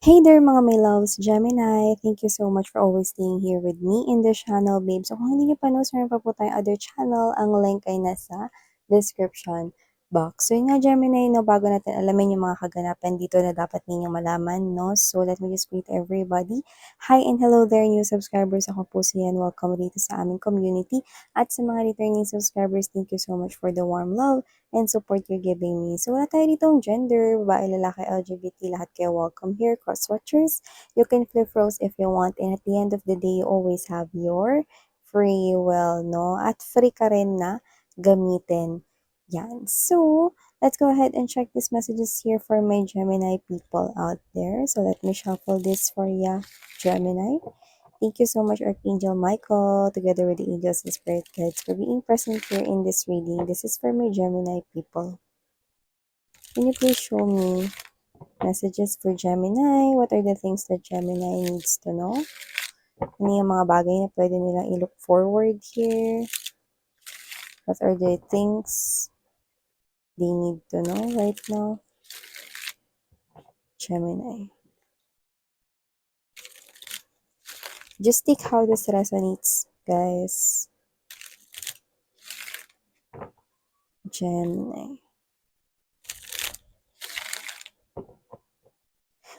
Hey there mga my loves, Gemini. Thank you so much for always staying here with me in this channel, babe. So kung hindi niyo pa meron pa po tayong other channel. Ang link ay nasa description box. So yun nga Gemini, no, bago natin alamin yung mga kaganapan dito na dapat ninyong malaman, no? So let me just greet everybody. Hi and hello there new subscribers. Ako po si Yan. Welcome dito sa aming community. At sa mga returning subscribers, thank you so much for the warm love and support you're giving me. So wala tayo ditong gender, babae, lalaki, LGBT, lahat kayo welcome here. Cross-watchers, you can flip roles if you want, and at the end of the day, you always have your free will, no? At free ka rin na gamitin yan. So, let's go ahead and check these messages here for my Gemini people out there. So let me shuffle this for ya, Gemini. Thank you so much, Archangel Michael, together with the angels and spirit guides, for being present here in this reading. This is for my Gemini people. Can you please show me messages for Gemini? What are the things that Gemini needs to know? Ano yung mga bagay na pwede nilang i-look forward here? What are the things they need to know right now? Gemini. Just take how this resonates, guys. Gemini.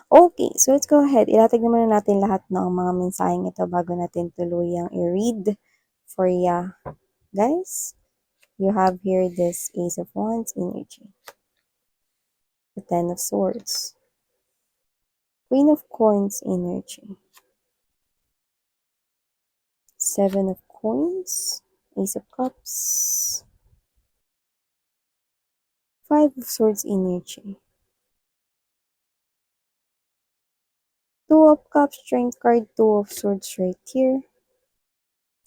Okay, so let's go ahead. Ilatag naman na natin lahat ng mga mensaheng ito bago natin tuluyang i-read for ya. Guys, you have here this Ace of Wands energy. The Ten of Swords. Queen of Coins energy. Seven of Coins. Ace of Cups. Five of Swords energy. Two of Cups, Strength card, Two of Swords right here.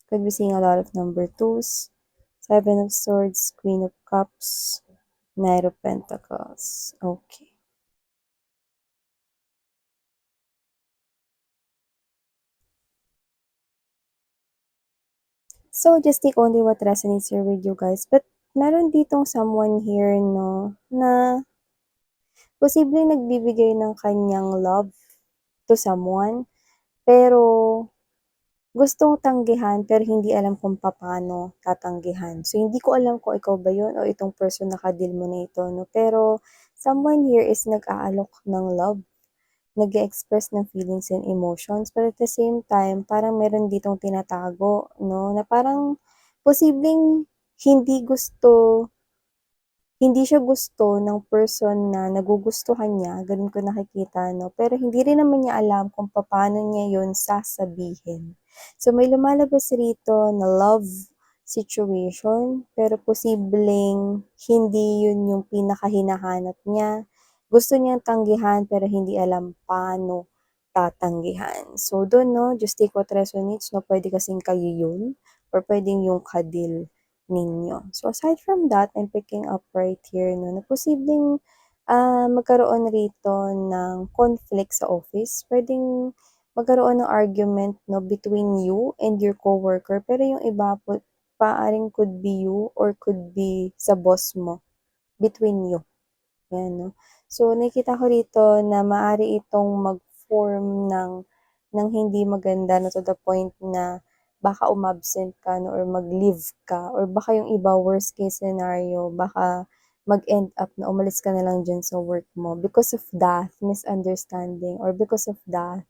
Could be seeing a lot of number twos. Seven of Swords, Queen of Cups, Knight of Pentacles. Okay. So, just take only what resonates here with you guys. But, meron ditong someone here, no, na posibleng nagbibigay ng kanyang love to someone, pero gustong tanggihan pero hindi alam kung paano tatanggihan. So, hindi ko alam kung ikaw ba yun o itong person na kadil mo na ito, no? Pero, someone here is nag-aalok ng love, nag-express ng feelings and emotions, but at the same time, parang meron ditong tinatago, no? Na parang posibleng hindi gusto hindi siya gusto ng person na nagugustuhan niya, ganun ko nakikita, no? Pero hindi rin naman niya alam kung paano niya yun sasabihin. So, may lumalabas rito na love situation, pero posibleng hindi yun yung pinakahinahanap niya. Gusto niyang tanggihan, pero hindi alam paano tatanggihan. So, doon, no, just take what resonates, no? Pwede kasing kayo yun, or pwedeng yung kadil ninyo. So, aside from that, I'm picking up right here, no, na posibleng magkaroon rito ng conflict sa office. Pwedeng magkaroon ng argument, no, between you and your coworker. Pero yung iba po, paaring could be you or could be sa boss mo. Between you. Yan, no. So, nakita ko rito na maaari itong mag-form ng hindi maganda, no, to the point na baka umabsent ka, no, or mag-leave ka, or baka yung iba, worst case scenario, baka mag-end up na umalis ka na lang dyan sa work mo because of that misunderstanding or because of that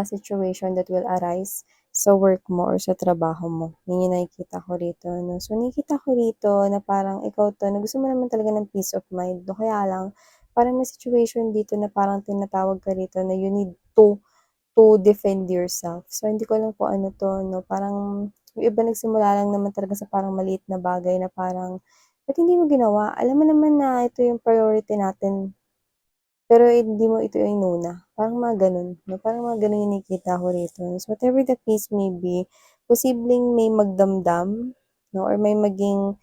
situation that will arise sa work mo or sa trabaho mo. Yun yung nakikita ko rito, no? So, nakikita ko rito na parang ikaw to, na gusto mo naman talaga ng peace of mind, no? Kaya lang, parang may situation dito na parang tinatawag ka rito na you need to defend yourself. So, hindi ko alam kung ano to, no? Parang, yung iba nagsimula lang naman talaga sa parang maliit na bagay na parang, ba't hindi mo ginawa? Alam mo naman na ito yung priority natin, pero hindi mo ito inuna. Parang mga ganun, no? Parang mga ganun yung nakikita ko rito. So, whatever the case may be, posibleng may magdamdam, no? Or may maging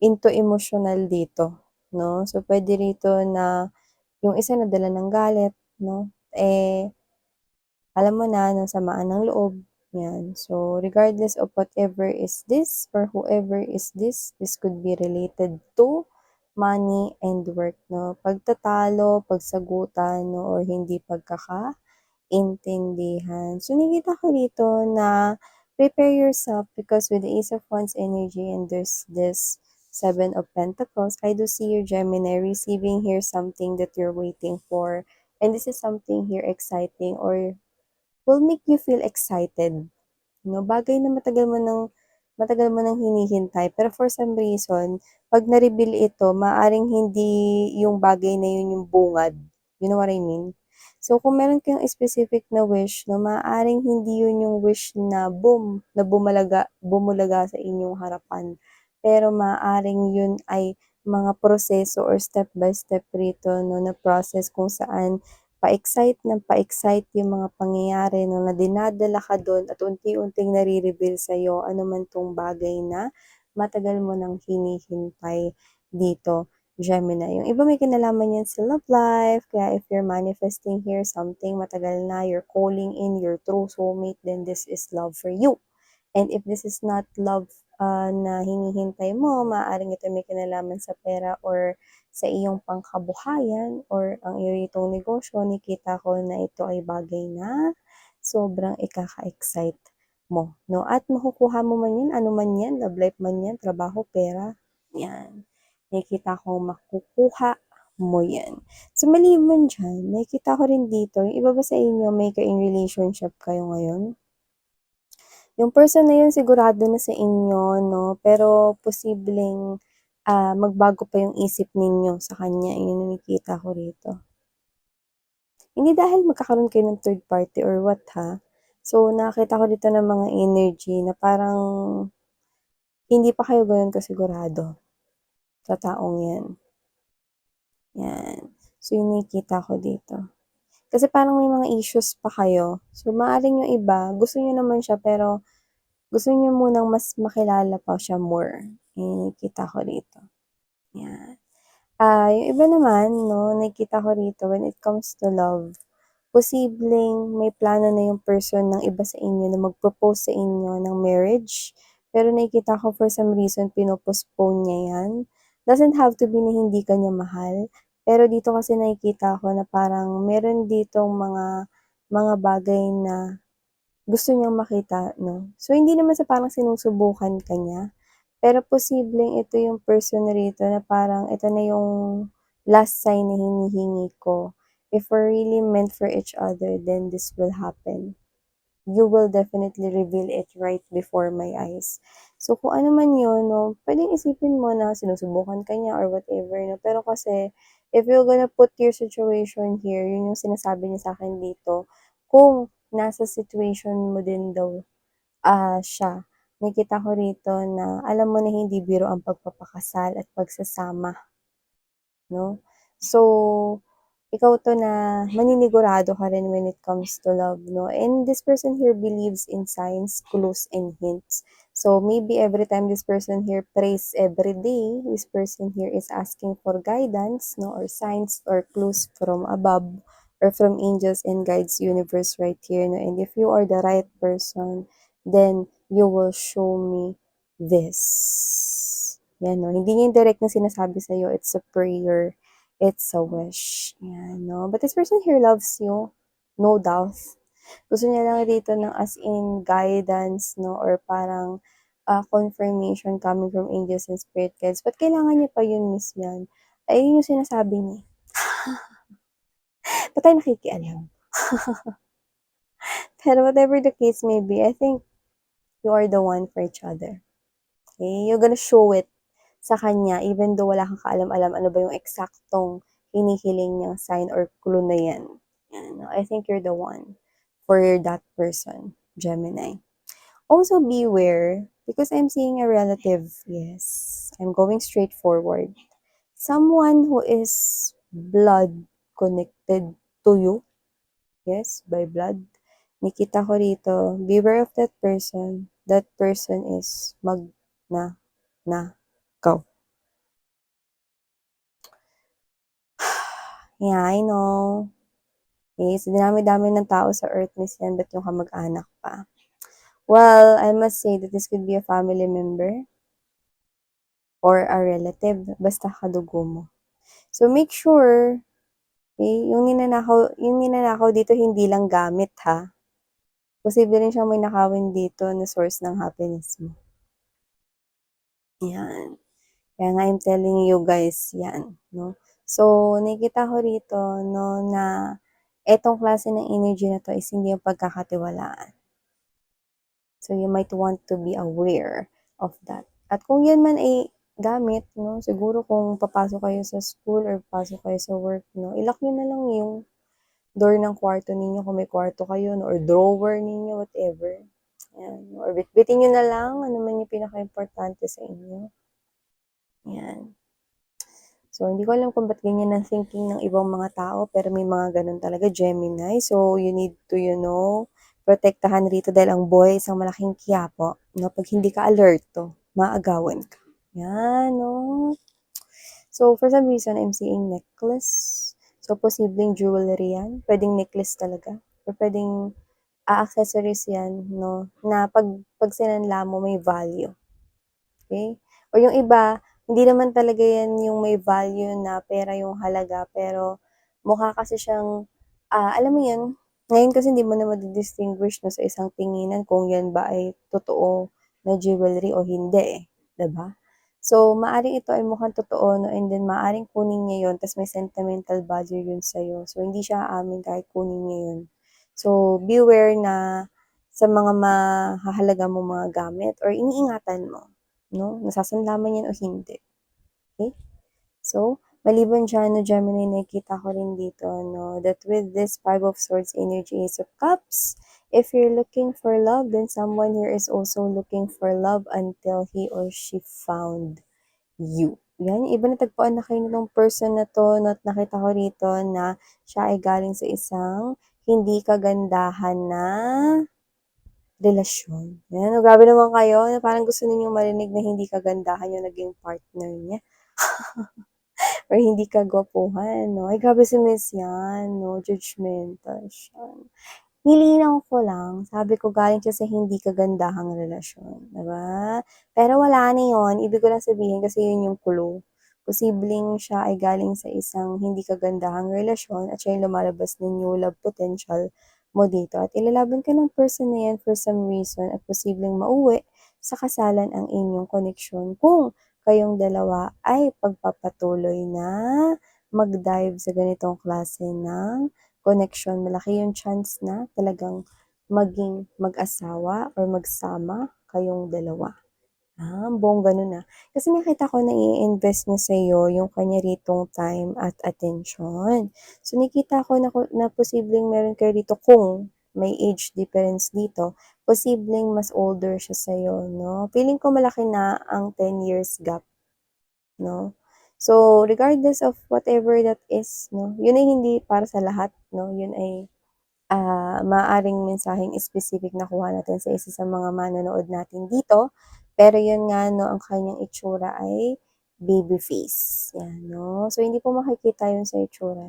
into emotional dito, no? So, pwede rito na yung isa nadala ng galit, no? Alam mo na, samaan ng loob, yan. So, regardless of whatever is this or whoever is this could be related to money, and work, no? Pagtatalo, pagsagutan, no? Or hindi pagkakaintindihan. So, nakita ko dito na prepare yourself because with the Ace of Wands energy and there's this Seven of Pentacles, I do see your Gemini receiving here something that you're waiting for. And this is something here exciting or will make you feel excited. No, bagay na matagal mo nang hinihintay. Pero for some reason, pag na-reveal ito, maaring hindi yung bagay na yun yung bungad. You know what I mean? So, kung meron kayong specific na wish, no, maaring hindi yun yung wish na boom, na bumulaga sa inyong harapan. Pero maaring yun ay mga proseso or step by step rito, no, na process kung saan pa-excite ng pa-excite yung mga pangyayari no, na dinadala ka doon at unti-unting nare-reveal sa'yo ano man tong bagay na matagal mo nang hinihintay dito, Gemini. Yung iba may kinalaman yan sa love life, kaya if you're manifesting here something matagal na, you're calling in your true soulmate, then this is love for you. And if this is not love na hinihintay mo, maaaring ito may kinalaman sa pera or sa iyong pangkabuhayan or ang itong negosyo, nakita ko na ito ay bagay na sobrang ikaka-excite mo. No? At makukuha mo man yan, ano man yan, love life man yan, trabaho, pera, yan. Nakita ko makukuha mo yan. So, maliban dyan, nakita ko rin dito, yung iba ba sa inyo, may ka-in relationship kayo ngayon? Yung person na yun sigurado na sa inyo, no? Pero posibleng magbago pa yung isip ninyo sa kanya. Yun yung nakikita ko rito. Hindi dahil magkakaroon kayo ng third party or what ha. So, nakita ko dito ng mga energy na parang hindi pa kayo ganun kasigurado sa taong yan. Yan. So, yun nakikita ko dito. Kasi parang may mga issues pa kayo. So, maaaring yung iba, gusto nyo naman siya pero gusto niyo munang mas makilala pa siya more. Yung nakikita ko dito. Yan. Yung iba naman, no, nakikita ko rito when it comes to love, posibleng may plano na yung person ng iba sa inyo na mag-propose sa inyo ng marriage. Pero nakikita ko for some reason, pinopostpone niya yan. Doesn't have to be na hindi ka niya mahal. Pero dito kasi nakikita ko na parang meron ditong mga bagay na gusto niyang makita, no? So, hindi naman sa parang sinusubukan ka niya, pero posibleng ito yung person na rito na parang ito na yung last sign na hinihingi ko. If we're really meant for each other, then this will happen. You will definitely reveal it right before my eyes. So, kung ano man yun, no, pwedeng isipin mo na sinusubukan ka niya or whatever, no? Pero kasi, if you're gonna put your situation here, yun yung sinasabi niya sa akin dito, kung nasa situation mo din daw siya, nakita ko rito na alam mo na hindi biro ang pagpapakasal at pagsasama, no? So, ikaw 'to na maninigurado ka rin when it comes to love, no? And this person here believes in signs, clues, and hints. So, maybe every time this person here prays every day, this person here is asking for guidance, no? Or signs or clues from above or from angels and guides universe right here, no? And if you are the right person, then you will show me this. Yan, no? Hindi niya yung direct na sinasabi sa'yo, it's a prayer. It's a wish. Yan, no? But this person here loves you. No doubt. Gusto niya lang dito ng as in guidance, no? Or parang confirmation coming from angels and spirit guides. But kailangan niya pa yun, miss yan. Ayun yung sinasabi niya. Ba't tayo nakikialam? Pero whatever the case may be, I think you are the one for each other. Okay? You're gonna show it sa kanya, even though wala kang kaalam-alam ano ba yung eksaktong hinihiling niyang sign or clue na yan. Yan, I think you're the one for that person, Gemini. Also beware, because I'm seeing a relative, yes, I'm going straight forward. Someone who is blood connected to you, yes, by blood. Nakita ko rito, beware of that person. That person is magnanakaw. Yeah, I know. Okay, so dinami-dami ng tao sa earth, miss yan, ba't yung kamag-anak pa? Well, I must say that this could be a family member. or a relative, basta kadugo mo. So, make sure, yung ninanakaw dito hindi lang gamit ha. Posible rin siyang may nakawin dito na source ng happiness mo. Yan. Kaya nga I'm telling you guys, yan, no? So, nakikita ko rito, no, na etong klase ng energy na to is hindi yung pagkakatiwalaan. So, you might want to be aware of that. At kung yan man ay gamit, no, siguro kung papasok kayo sa school or papasok kayo sa work, no, ilock nyo na lang yung door ng kwarto ninyo kung may kwarto kayo, no, or drawer ninyo, whatever. Yan. Or bitbitin nyo na lang, ano man yung pinaka-importante sa inyo. Yan. So, hindi ko alam kung ba't ganyan ang thinking ng ibang mga tao, pero may mga ganun talaga, Gemini. So, you need to, protektahan rito dahil ang buhay isang malaking kiyapo. No? Pag hindi ka alerto, maagawan ka. Yan, no? So, for some reason, I'm seeing necklace. So, posibleng jewelry yan. Pwedeng necklace talaga. Or pwedeng accessories yan, no? Na pag sinanla mo, may value. Okay? O yung iba, hindi naman talaga yan yung may value na pera yung halaga, pero mukha kasi siyang, alam mo yun, ngayon kasi hindi mo na madidistinguish no, sa isang tinginan kung yan ba ay totoo na jewelry o hindi eh. 'Di ba? So, maaring ito ay mukhang totoo, no, and then maaring kunin niya yun, tapos may sentimental value yun sa'yo. So, hindi siya aamin kahit kunin niya yun. So, beware na sa mga mahahalaga mo mga gamit or iniingatan mo, no? Nasasandaman yan o hindi. Okay? So, maliban dyan, no, Gemini, nakikita ko rin dito, no, that with this Five of Swords energy, Ace of Cups, if you're looking for love, then someone here is also looking for love until he or she found you. Yan, yung iba natagpuan na kayo nitong person na to, no, at nakita ko rito na siya ay galing sa isang hindi kagandahan na relasyon. Yan, grabe naman kayo na parang gusto ninyong marinig na hindi kagandahan yung naging partner niya or hindi kagwapuhan, no? Ay, grabe si Miss yan, no? Judgmental siya. Nilinaw ko lang, sabi ko galing siya sa hindi kagandahang relasyon, diba? Pero wala na yun, ibig ko lang sabihin kasi yun yung clue. Posibleng siya ay galing sa isang hindi kagandahang relasyon at siya yung lumalabas ng new love potential mo dito. At ilalaban ka ng person na yan for some reason at posibleng mauwi sa kasalan ang inyong koneksyon kung kayong dalawa ay pagpapatuloy na mag-dive sa ganitong klase ng connection. Malaki yung chance na talagang maging mag-asawa or magsama kayong dalawa. Buong ganun na. Kasi nakita ko na i-invest niya sa iyo yung kanya ritong time at attention. So nakita ko na posibleng meron kayo dito kung may age difference dito, posibleng mas older siya sa iyo, no? Feeling ko malaki na ang 10 years gap, no? So, regardless of whatever that is, no, yun ay hindi para sa lahat, no? Yun ay maaaring mensaheng specific na kuha natin sa isa sa mga manonood natin dito. Pero yun nga, no, ang kanyang itsura ay baby face. Yan, no? So, hindi po makikita yun sa itsura.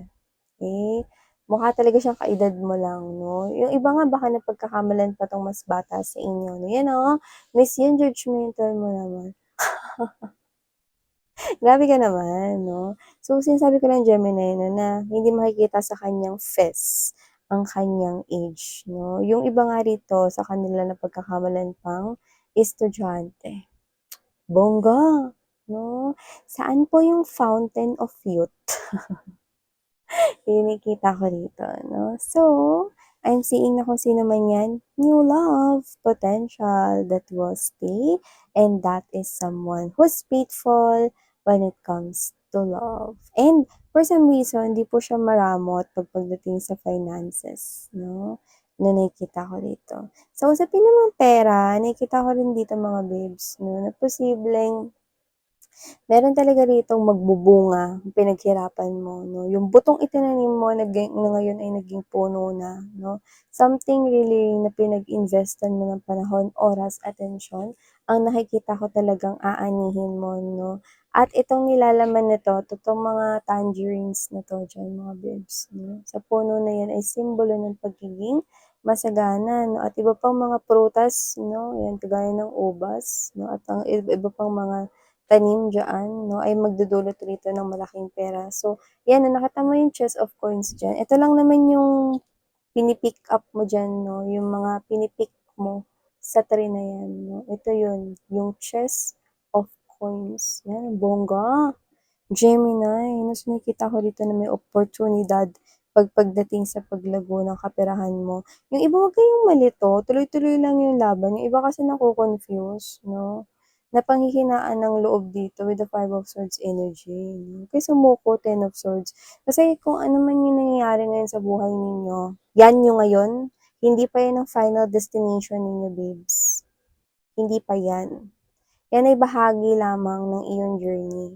Okay? Mukha talaga siyang kaedad mo lang, no? Yung iba nga, baka napagkakamalan pa tong mas bata sa inyo, no? Yan, no? Miss, yan, judgmental mo naman. Grabe ka naman, no? So, sinasabi ko lang, Gemini, no, na hindi makikita sa kanyang face ang kanyang age, no? Yung iba nga rito, sa kanila na pagkakamalan pang estudyante. Bongga, no? Saan po yung fountain of youth? Kinikita ko dito, no? So, I'm seeing na kung sino man yan, new love potential that will stay, and that is someone who's faithful when it comes to love. And for some reason, di po siya maramot pagdating sa finances, no? Na nakikita ko dito. So, usapin naman pera, nakikita ko rin dito mga babes, no? Na posibleng meron talaga ritong magbubunga yung pinaghirapan mo, no? Yung butong itinanim mo na ngayon ay naging puno na, no? Something really na pinag-investan mo ng panahon, oras, atensyon, ang nakikita ko talagang aanihin mo, no? At itong nilalaman nito, totoong mga tangerines na to dyan, mga babes, no? Sa puno na yan ay simbolo ng pagiging masagana, no? At iba pang mga prutas, no? Yan, kagaya ng ubas, no? At ang iba pang mga tanim diyaan, no, ay magdudulot rito ng malaking pera. So, yan, no, nakita mo yung chest of coins dyan. Ito lang naman yung pinipick up mo dyan, no, yung mga pinipick mo sa tray na yan, no. Ito yun, yung chest of coins. Yan, bongga. Gemini, mas nakikita ko dito na may oportunidad pagdating sa paglago ng kaperahan mo. Yung iba wag kayong malito, tuloy-tuloy lang yung laban. Yung iba kasi nako-confuse, no? Napanghihinaan ng loob dito with the Five of Swords energy. No? Kaya sumuko, Ten of Swords. Kasi kung ano man yung nangyayari ngayon sa buhay ninyo, yan yung ngayon, hindi pa yan ang final destination ninyo, babes. Hindi pa yan. Yan ay bahagi lamang ng iyong journey.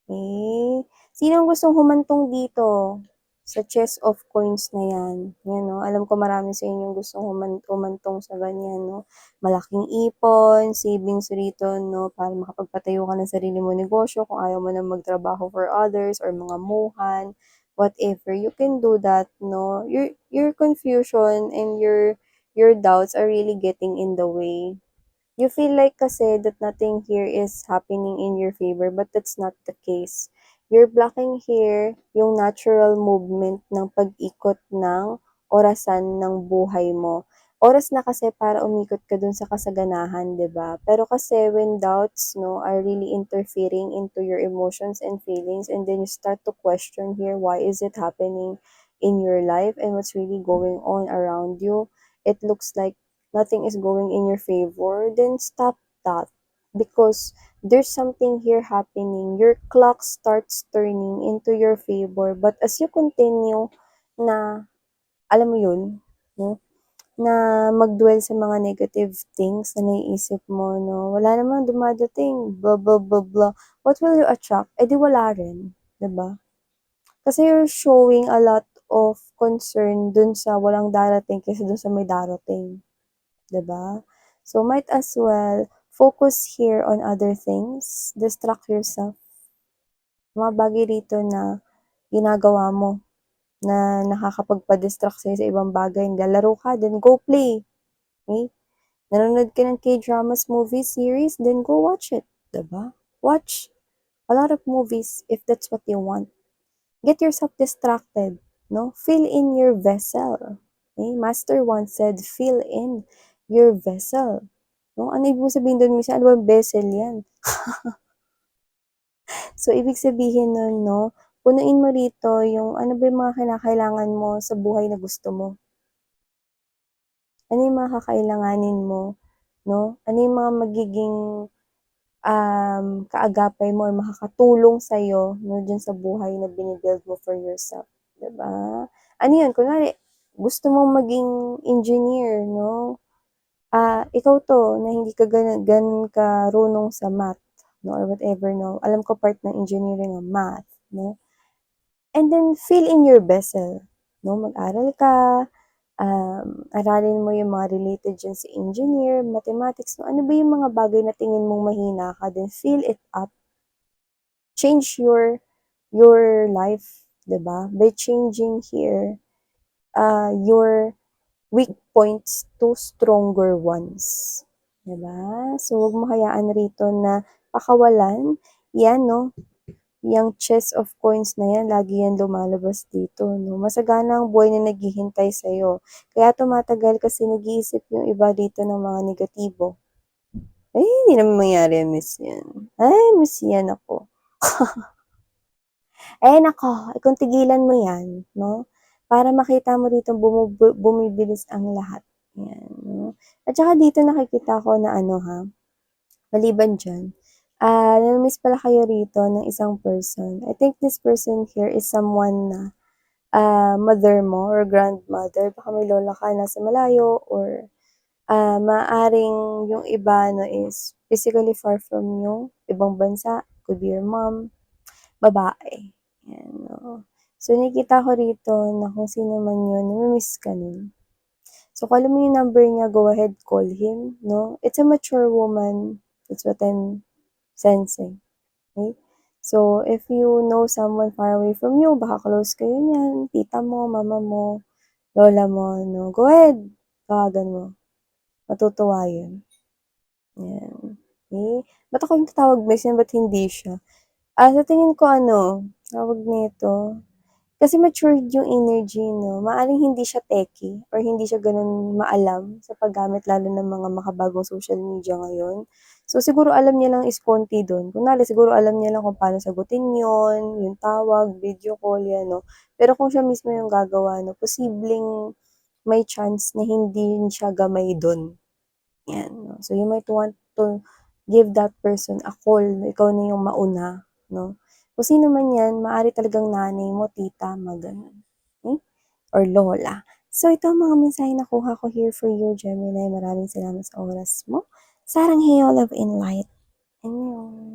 Eh, sinong gustong humantong dito sa chest of coins na yan? Yan, no? Alam ko marami sa inyong gustong humantong sa ganyan, no? Malaking ipon, savings rito, no? Para makapagpatayo ka ng sarili mo negosyo kung ayaw mo na magtrabaho for others or mga muhan, whatever. You can do that, no? Your confusion and your doubts are really getting in the way. You feel like kasi that nothing here is happening in your favor, but that's not the case. You're blocking here yung natural movement ng pag-ikot ng orasan ng buhay mo. Oras na kasi para umikot ka dun sa kasaganahan, 'di ba? Pero kasi when doubts, no, are really interfering into your emotions and feelings, and then you start to question here, why is it happening in your life and what's really going on around you? It looks like nothing is going in your favor, then stop that. Because there's something here happening. Your clock starts turning into your favor. But as you continue na, alam mo yun, no? Na mag-dwell sa mga negative things na naiisip mo, no? Wala namang dumadating, blah, blah, blah, blah. What will you attract? Eh di wala rin, 'di ba? Kasi you're showing a lot of concern dun sa walang darating kaysa dun sa may darating. 'Di ba? So, might as well focus here on other things, distract yourself. Mga bagay rito na ginagawa mo na nakakapagpa-distract sa'yo sa ibang bagay. Naglalaro ka, then go play. Okay? Nanonood ka ng K-dramas, movies, series, then go watch it. 'Di ba? Watch a lot of movies if that's what you want. Get yourself distracted. No? Fill in your vessel. Okay? Master once said, fill in your vessel. No? Ano ibig sabihin doon? Minsan, ano ba vessel yan? So, ibig sabihin nun, no? Punuin mo rito yung ano ba yung mga kinakailangan mo sa buhay na gusto mo. Ano yung mga kakailanganin mo, no? Ano yung mga magiging kaagapay mo or makakatulong sa'yo, no, dyan sa buhay na binibuild mo for yourself, 'di ba? Ano yun, kunwari, gusto mong maging engineer, no? Ikaw to, na hindi ka ganun karunong sa math, no, or whatever, no? Alam ko part ng engineering ang math, no? And then, fill in your vessel, no? Mag-aral ka, aralin mo yung mga related dyan sa engineer, mathematics, no? Ano ba yung mga bagay na tingin mong mahina ka, then fill it up. Change your life, 'di ba? By changing here, your weak points to stronger ones. 'Di ba? So, huwag mo hayaan rito na pakawalan. Yan, no? Yang chest of coins na yan, lagi yan lumalabas dito, no? Masagana ang buhay na naghihintay sa'yo. Kaya tumatagal kasi nag-iisip yung iba dito ng mga negatibo. Eh, hindi naman mangyari, miss yan. Ay, miss yan ako. Eh, nako, kung tigilan mo yan, no? Para makita mo dito bumibilis ang lahat. Yan, no? At saka dito nakikita ko na ano ha, maliban dyan, nami-miss pala kayo rito ng isang person. I think this person here is someone na mother mo or grandmother. Baka may lola ka nasa malayo or maaring yung iba no, is physically far from you, ibang bansa, could be your mom, babae. Yan, no. So, nakikita ko rito na kung sino man yun, nami-miss ka nun. So, kung alam mo yung number niya, go ahead, call him, no? It's a mature woman. That's what I'm sensing. Okay? So, if you know someone far away from you, baka close kayo niyan, tita mo, mama mo, lola mo, no? Go ahead, tawagan mo. Matutuwa yun. Yan. Eh, ba't ako yung tatawag best niya, ba't hindi siya? Sa tingin ko ano, tawag nito, kasi matured yung energy 'no, maaaring hindi siya techy or hindi siya gano'n maalam sa paggamit lalo ng mga makabagong social media ngayon. So, siguro alam niya lang is konti do'n, kunwari siguro alam niya lang kung paano sagutin 'yun, yung tawag, video call, 'yan 'no. Pero kung siya mismo yung gagawa 'no, posibleng may chance na hindi siya gamay do'n, 'yan 'no. So, you might want to give that person a call na ikaw na yung mauna 'no. Kung sino man 'yan, maaari talagang nanay mo, tita, mga gano'n, okey, or lola. So, ito ang mga mensaheng nakuha ko here for you, Gemini. Maraming salamat sa oras mo. Saranghaeyo, love and light. Annyeong.